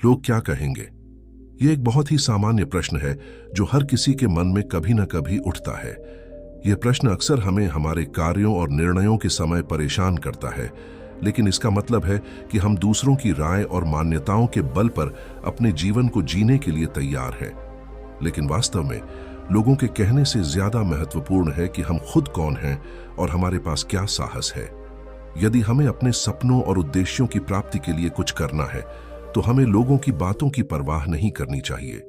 लोग क्या कहेंगे? ये एक बहुत ही सामान्य प्रश्न है जो हर किसी के मन में कभी न कभी उठता है। यह प्रश्न अक्सर हमें हमारे कार्यों और निर्णयों के समय परेशान करता है, लेकिन इसका मतलब है कि हम दूसरों की राय और मान्यताओं के बल पर अपने जीवन को जीने के लिए तैयार हैं। लेकिन वास्तव में लोगों के कहने से ज्यादा महत्वपूर्ण है कि हम खुद कौन हैं और हमारे पास क्या साहस है। यदि हमें अपने सपनों और उद्देश्यों की प्राप्ति के लिए कुछ करना है, तो हमें लोगों की बातों की परवाह नहीं करनी चाहिए।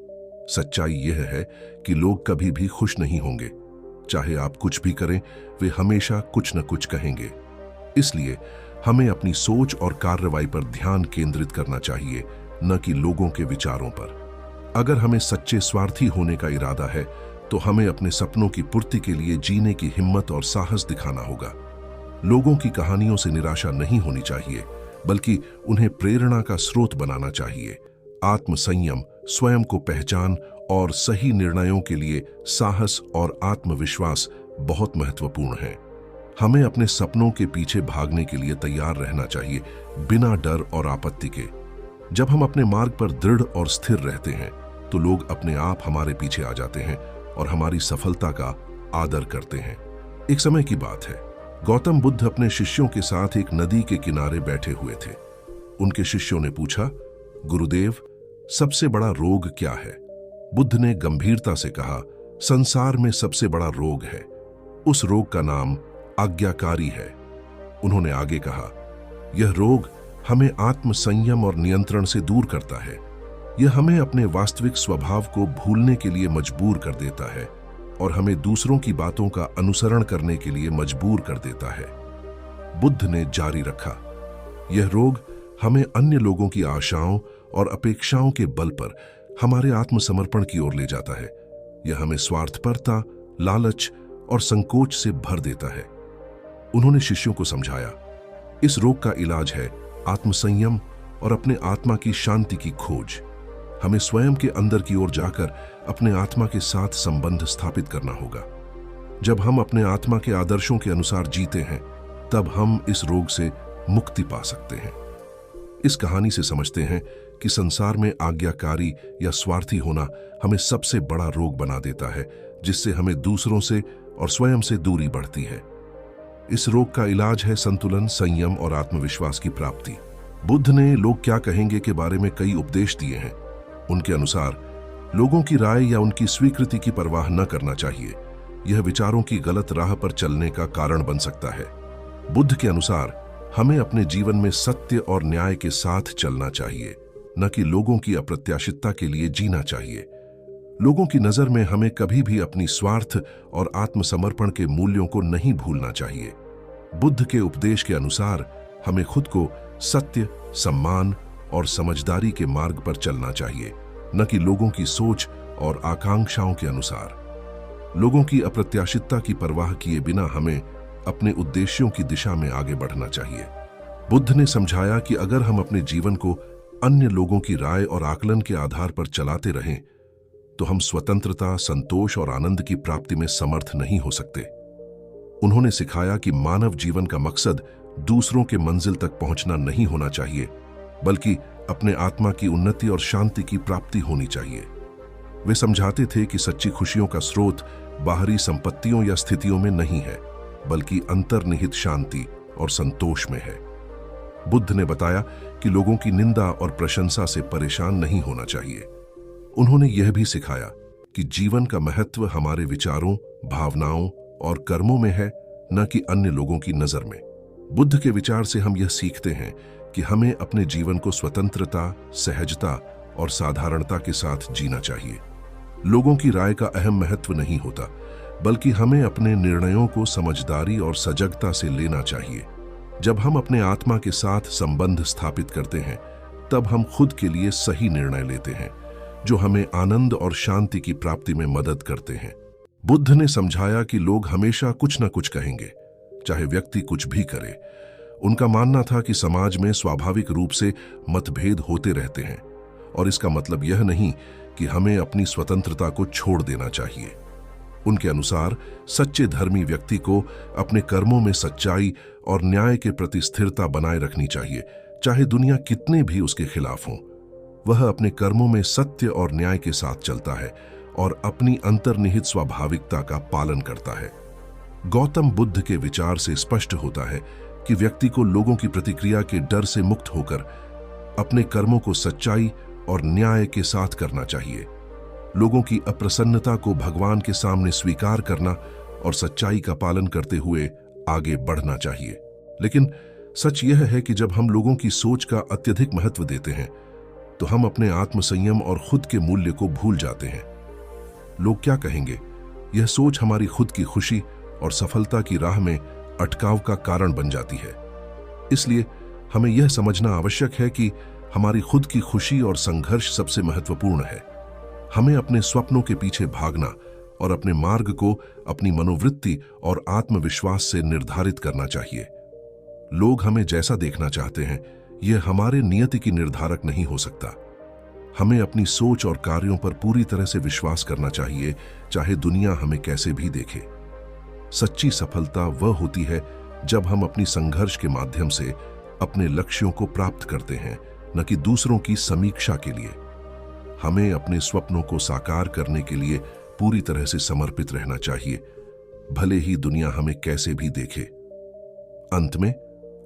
सच्चाई यह है कि लोग कभी भी खुश नहीं होंगे। चाहे आप कुछ भी करें, वे हमेशा कुछ न कुछ कहेंगे। इसलिए हमें अपनी सोच और कार्रवाई पर ध्यान केंद्रित करना चाहिए, न कि लोगों के विचारों पर। अगर हमें सच्चे स्वार्थी होने का इरादा है, तो हमें अपने सपनों की पूर्ति के लिए जीने की हिम्मत और साहस दिखाना होगा। लोगों की कहानियों से निराशा नहीं होनी चाहिए, बल्कि उन्हें प्रेरणा का स्रोत बनाना चाहिए। आत्मसंयम, स्वयं को पहचान और सही निर्णयों के लिए साहस और आत्मविश्वास बहुत महत्वपूर्ण है। हमें अपने सपनों के पीछे भागने के लिए तैयार रहना चाहिए, बिना डर और आपत्ति के। जब हम अपने मार्ग पर दृढ़ और स्थिर रहते हैं, तो लोग अपने आप हमारे पीछे आ जाते हैं और हमारी सफलता का आदर करते हैं। एक समय की बात है, गौतम बुद्ध अपने शिष्यों के साथ एक नदी के किनारे बैठे हुए थे। उनके शिष्यों ने पूछा, गुरुदेव, सबसे बड़ा रोग क्या है? बुद्ध ने गंभीरता से कहा, संसार में सबसे बड़ा रोग है। उस रोग का नाम आज्ञाकारी है। उन्होंने आगे कहा, यह रोग हमें आत्म संयम और नियंत्रण से दूर करता है। यह हमें अपने वास्तविक स्वभाव को भूलने के लिए मजबूर कर देता है और हमें दूसरों की बातों का अनुसरण करने के लिए मजबूर कर देता है। बुद्ध ने जारी रखा, यह रोग हमें अन्य लोगों की आशाओं और अपेक्षाओं के बल पर हमारे आत्मसमर्पण की ओर ले जाता है। यह हमें स्वार्थपरता, लालच और संकोच से भर देता है। उन्होंने शिष्यों को समझाया, इस रोग का इलाज है आत्मसंयम और अपने आत्मा की शांति की खोज। हमें स्वयं के अंदर की ओर जाकर अपने आत्मा के साथ संबंध स्थापित करना होगा। जब हम अपने आत्मा के आदर्शों के अनुसार जीते हैं, तब हम इस रोग से मुक्ति पा सकते हैं। इस कहानी से समझते हैं कि संसार में आज्ञाकारी या स्वार्थी होना हमें सबसे बड़ा रोग बना देता है, जिससे हमें दूसरों से और स्वयं से दूरी बढ़ती है। इस रोग का इलाज है संतुलन, संयम और आत्मविश्वास की प्राप्ति। बुद्ध ने लोग क्या कहेंगे के बारे में कई उपदेश दिए हैं। उनके अनुसार लोगों की राय या उनकी स्वीकृति की परवाह न करना चाहिए। यह विचारों की गलत राह पर चलने का कारण बन सकता है। बुद्ध के अनुसार हमें अपने जीवन में सत्य और न्याय के साथ चलना चाहिए, न कि लोगों की अप्रत्याशितता के लिए जीना चाहिए। लोगों की नजर में हमें कभी भी अपनी स्वार्थ और आत्मसमर्पण के मूल्यों को नहीं भूलना चाहिए। बुद्ध के उपदेश के अनुसार हमें खुद को सत्य, सम्मान और समझदारी के मार्ग पर चलना चाहिए, न कि लोगों की सोच और आकांक्षाओं के अनुसार। लोगों की अप्रत्याशितता की परवाह किए बिना हमें अपने उद्देश्यों की दिशा में आगे बढ़ना चाहिए। बुद्ध ने समझाया कि अगर हम अपने जीवन को अन्य लोगों की राय और आकलन के आधार पर चलाते रहें, तो हम स्वतंत्रता, संतोष और आनंद की प्राप्ति में समर्थ नहीं हो सकते। उन्होंने सिखाया कि मानव जीवन का मकसद दूसरों के मंजिल तक पहुंचना नहीं होना चाहिए, बल्कि अपने आत्मा की उन्नति और शांति की प्राप्ति होनी चाहिए। वे समझाते थे कि सच्ची खुशियों का स्रोत बाहरी संपत्तियों या स्थितियों में नहीं है, बल्कि अंतर्निहित शांति और संतोष में है। बुद्ध ने बताया कि लोगों की निंदा और प्रशंसा से परेशान नहीं होना चाहिए। उन्होंने यह भी सिखाया कि जीवन का महत्व हमारे विचारों, भावनाओं और कर्मों में है, न कि अन्य लोगों की नजर में। बुद्ध के विचार से हम यह सीखते हैं कि हमें अपने जीवन को स्वतंत्रता, सहजता और साधारणता के साथ जीना चाहिए। लोगों की राय का अहम महत्व नहीं होता, बल्कि हमें अपने निर्णयों को समझदारी और सजगता से लेना चाहिए। जब हम अपने आत्मा के साथ संबंध स्थापित करते हैं, तब हम खुद के लिए सही निर्णय लेते हैं, जो हमें आनंद और शांति की प्राप्ति में मदद करते हैं। बुद्ध ने समझाया कि लोग हमेशा कुछ न कुछ कहेंगे, चाहे व्यक्ति कुछ भी करे। उनका मानना था कि समाज में स्वाभाविक रूप से मतभेद होते रहते हैं, और इसका मतलब यह नहीं कि हमें अपनी स्वतंत्रता को छोड़ देना चाहिए। उनके अनुसार सच्चे धर्मी व्यक्ति को अपने कर्मों में सच्चाई और न्याय के प्रति स्थिरता बनाए रखनी चाहिए, चाहे दुनिया कितने भी उसके खिलाफ हो। वह अपने कर्मों में सत्य और न्याय के साथ चलता है और अपनी अंतर्निहित स्वाभाविकता का पालन करता है। गौतम बुद्ध के विचार से स्पष्ट होता है कि व्यक्ति को लोगों की प्रतिक्रिया के डर से मुक्त होकर अपने कर्मों को सच्चाई और न्याय के साथ करना चाहिए। लोगों की अप्रसन्नता को भगवान के सामने स्वीकार करना और सच्चाई का पालन करते हुए आगे बढ़ना चाहिए। लेकिन सच यह है कि जब हम लोगों की सोच का अत्यधिक महत्व देते हैं तो हम अपने आत्मसंयम और खुद के मूल्य को भूल जाते हैं। लोग क्या कहेंगे, यह सोच हमारी खुद की खुशी और सफलता की राह में अटकाव का कारण बन जाती है। इसलिए हमें यह समझना आवश्यक है कि हमारी खुद की खुशी और संघर्ष सबसे महत्वपूर्ण है। हमें अपने स्वप्नों के पीछे भागना और अपने मार्ग को अपनी मनोवृत्ति और आत्मविश्वास से निर्धारित करना चाहिए। लोग हमें जैसा देखना चाहते हैं, यह हमारे नियति की निर्धारक नहीं हो सकता। हमें अपनी सोच और कार्यों पर पूरी तरह से विश्वास करना चाहिए, चाहे दुनिया हमें कैसे भी देखे। सच्ची सफलता वह होती है जब हम अपनी संघर्ष के माध्यम से अपने लक्ष्यों को प्राप्त करते हैं, न कि दूसरों की समीक्षा के लिए। हमें अपने स्वप्नों को साकार करने के लिए पूरी तरह से समर्पित रहना चाहिए, भले ही दुनिया हमें कैसे भी देखे। अंत में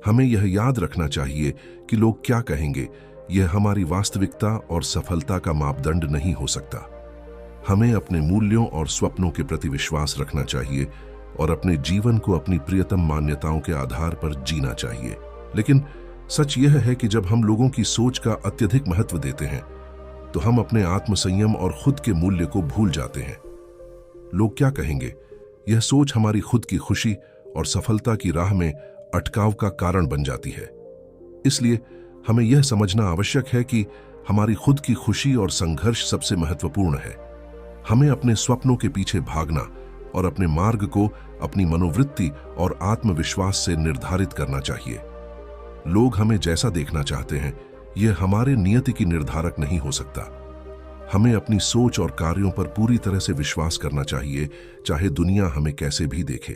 हमें यह याद रखना चाहिए कि लोग क्या कहेंगे, यह हमारी वास्तविकता और सफलता का मापदंड नहीं हो सकता। हमें अपने मूल्यों और स्वप्नों के प्रति विश्वास रखना चाहिए और अपने जीवन को अपनी प्रियतम मान्यताओं के आधार पर जीना चाहिए। लेकिन सच यह है कि जब हम लोगों की सोच का अत्यधिक महत्व देते हैं तो हम अपने आत्मसंयम और खुद के मूल्य को भूल जाते हैं। लोग क्या कहेंगे, यह सोच हमारी खुद की खुशी और सफलता की राह में अटकाव का कारण बन जाती है। इसलिए हमें यह समझना आवश्यक है कि हमारी खुद की खुशी और संघर्ष सबसे महत्वपूर्ण है। हमें अपने स्वप्नों के पीछे भागना और अपने मार्ग को अपनी मनोवृत्ति और आत्मविश्वास से निर्धारित करना चाहिए। लोग हमें जैसा देखना चाहते हैं, यह हमारे नियति की निर्धारक नहीं हो सकता। हमें अपनी सोच और कार्यों पर पूरी तरह से विश्वास करना चाहिए, चाहे दुनिया हमें कैसे भी देखे।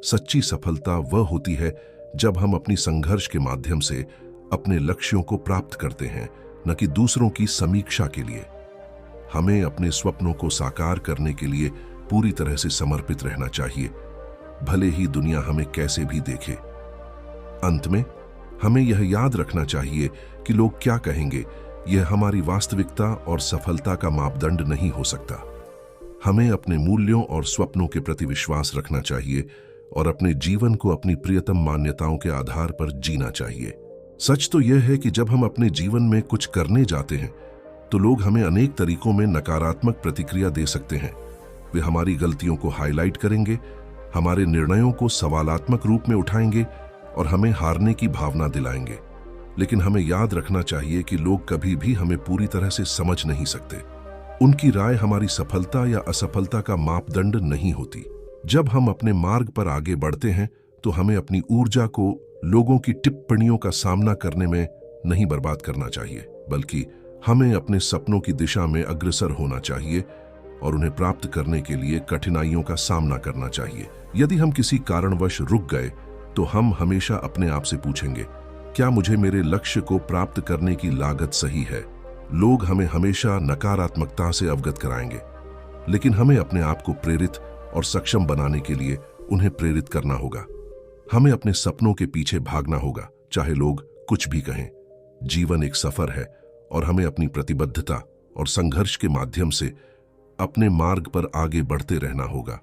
सच्ची सफलता वह होती है जब हम अपनी संघर्ष के माध्यम से अपने लक्ष्यों को प्राप्त करते हैं, न कि दूसरों की समीक्षा के लिए। हमें अपने स्वप्नों को साकार करने के लिए पूरी तरह से समर्पित रहना चाहिए, भले ही दुनिया हमें कैसे भी देखे। अंत में हमें यह याद रखना चाहिए कि लोग क्या कहेंगे, यह हमारी वास्तविकता और सफलता का मापदंड नहीं हो सकता। हमें अपने मूल्यों और स्वप्नों के प्रति विश्वास रखना चाहिए और अपने जीवन को अपनी प्रियतम मान्यताओं के आधार पर जीना चाहिए। सच तो यह है कि जब हम अपने जीवन में कुछ करने जाते हैं तो लोग हमें अनेक तरीकों में नकारात्मक प्रतिक्रिया दे सकते हैं। वे हमारी गलतियों को हाईलाइट करेंगे, हमारे निर्णयों को सवालात्मक रूप में उठाएंगे और हमें हारने की भावना दिलाएंगे। लेकिन हमें याद रखना चाहिए कि लोग कभी भी हमें पूरी तरह से समझ नहीं सकते। उनकी राय हमारी सफलता या असफलता का मापदंड नहीं होती। जब हम अपने मार्ग पर आगे बढ़ते हैं तो हमें अपनी ऊर्जा को लोगों की टिप्पणियों का सामना करने में नहीं बर्बाद करना चाहिए, बल्कि हमें अपने सपनों की दिशा में अग्रसर होना चाहिए और उन्हें प्राप्त करने के लिए कठिनाइयों का सामना करना चाहिए। यदि हम किसी कारणवश रुक गए तो हम हमेशा अपने आप से पूछेंगे, क्या मुझे मेरे लक्ष्य को प्राप्त करने की लागत सही है? लोग हमें हमेशा नकारात्मकता से अवगत कराएंगे, लेकिन हमें अपने आप को प्रेरित और सक्षम बनाने के लिए उन्हें प्रेरित करना होगा। हमें अपने सपनों के पीछे भागना होगा, चाहे लोग कुछ भी कहें। जीवन एक सफर है और हमें अपनी प्रतिबद्धता और संघर्ष के माध्यम से अपने मार्ग पर आगे बढ़ते रहना होगा।